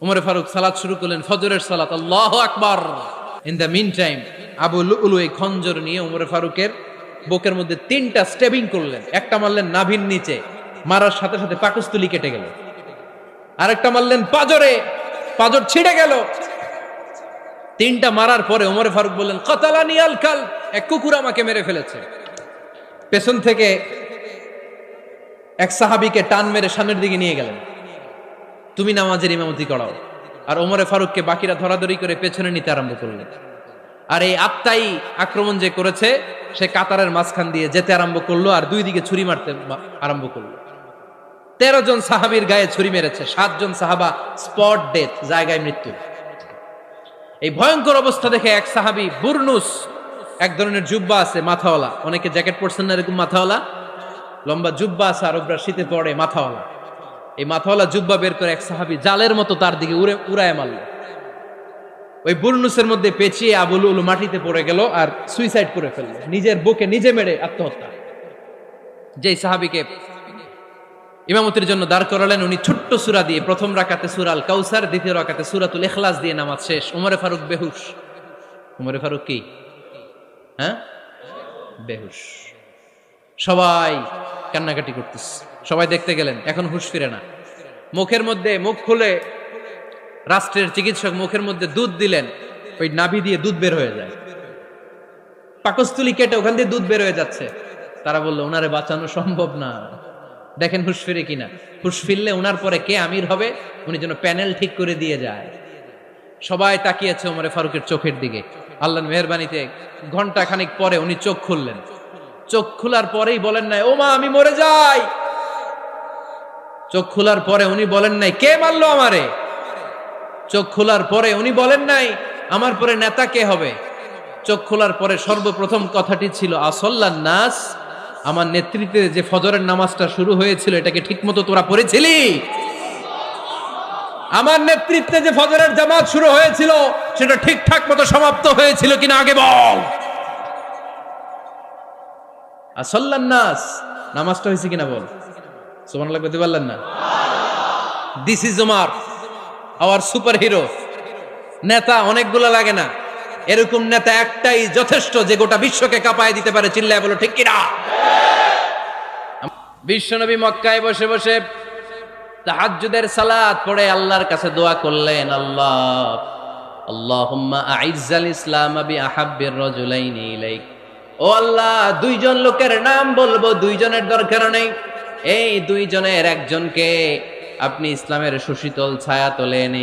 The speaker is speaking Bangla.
উমরে ফারুক সালাত শুরু করলেন, ফজরের সালাত, আল্লাহু আকবার। In the mean time Abu Lulu এই খঞ্জর নিয়ে উমরে ফারুকের বুকের মধ্যে 3টা স্টেবিং করলেন। একটা মারলেন নাভির নিচে, মারার সাথে সাথে পাকস্থলী কেটে গেল। আরেকটা মারলেন পাজরে, পাজর ছিঁড়ে গেল। 3টা মারার পরে উমরে ফারুক বললেন, কাতালানি আল কাল, এক কুকুর আমাকে মেরে ফেলেছে। পেছন থেকে এক সাহাবীকে টান মেরে সামনের দিকে নিয়ে গেলেন, তুমি নামাজের ইমামতি করাও। আর ওমরে ফারুককে বাকিরা ধরাধরি করে পেছনে নিতে আরম্ভ করলেন। আর এই আত্মাই আক্রমণ যে করেছে, সে কাতারের মাঝখান দিয়ে যেতে আরম্ভ করলো আর 2 দিকে ছুরি মারতে আরম্ভ করলো। 13 জন সাহাবীর গায়ে ছুরি মেরেছে, 7 জন সাহাবা স্পট ডেথ, জায়গায় মৃত্যু। এই ভয়ঙ্কর অবস্থা দেখে এক সাহাবী বুরনুস, এক ধরনের জুব্বা আছে মাথাওয়ালা, অনেকে জ্যাকেট পরছেন না এরকম মাথাওয়ালা, লম্বা জুব্বা আছে আরবরা শীতে পড়ে মাথাওয়ালা, এই মাথাওয়ালা জুব্বা বের করে এক সাহাবী জালের মতো তার দিকে উড়ায় মারল। ওই বুরনুসের মধ্যে পেঁচিয়ে আবু লুলু মাটিতে পড়ে গেল আর সুইসাইড করে ফেলল, নিজের বুকে নিজে মেরে আত্মহত্যা। যেই সাহাবীকে ইমামতির জন্য দাঁড় করালেন, উনি ছোট্ট সূরা দিয়ে প্রথম রাকাতে সূরা আল কাউসার, দ্বিতীয় রাকাতে সূরাতুল ইখলাস দিয়ে নামাজ শেষ। উমরে ফারুক বেহুশ। উমরে ফারুক কি বেহুশ। সবাই কান্নাকাটি করতেছে, সবাই দেখতে গেলেন, এখন হুঁশ ফিরে না। মুখের মধ্যে, মুখ খুলে রাষ্ট্রের চিকিৎসক মুখের মধ্যে দুধ দিলেন, ওই নাভি দিয়ে দুধ বের হয়ে যায়, পাকস্থলী কেটে ওখান দিয়ে দুধ বের হয়ে যাচ্ছে। তারা বললো ওনারে বাঁচানো সম্ভব না, দেখেন হুঁশ ফিরে কিনা। হুঁশ ফিরলে ওনার পরে কে আমির হবে, উনি যেন প্যানেল ঠিক করে দিয়ে যায়। সবাই তাকিয়েছে ওমরে ফারুকের চোখের দিকে। আল্লাহর মেহেরবানিতে ঘন্টা খানিক পরে উনি চোখ খুললেন। চোখ খোলার পরেই বলেন নাই, ও মা আমি মরে যাই। চোখ খোলার পরে উনি বলেন নাই, কে মারলো আমারে। চোখ খোলার পরে উনি বলেন নাই, আমার পরে নেতা কে হবে। চোখ খোলার পরে সর্বপ্রথম কথাটি ছিল, আসল্লান নাস, আমার নেতৃত্বে যে ফজরের নামাজটা শুরু হয়েছিল এটাকে ঠিকমতো তোরা পড়েছিলি? আমার নেতৃত্বে যে ফজরের জামাত শুরু হয়েছিল সেটা ঠিকঠাক মতো সমাপ্ত হয়েছিল কিনা আগে বল। আসল্লান নাস, নামাজটা হয়েছে কিনা বল। সুবহানাল্লাহ বলতে পারলেন না? This is Omar, hour super hero. নেতা অনেকগুলো লাগে না, এরকম নেতা একটাই যথেষ্ট যে গোটা বিশ্বকে কাঁপায় দিতে পারে। চিল্লায় বলো ঠিক কিনা? বিশ্বনবী মক্কায় বসে বসে তাহাজ্জুদের সালাত পড়ে আল্লাহর কাছে দোয়া করলেন, আল্লাহুম্মা আইজ্জাল ইসলাম বিআহাব্বির রাজুলাইনি ইলাইক। ও আল্লাহ, 2 জন লোকের নাম বলবো, 2 জনের দরকার নেই, এই 2 জনের একজনকে আপনি ইসলামের সুশীতল ছায়া তোলে এনে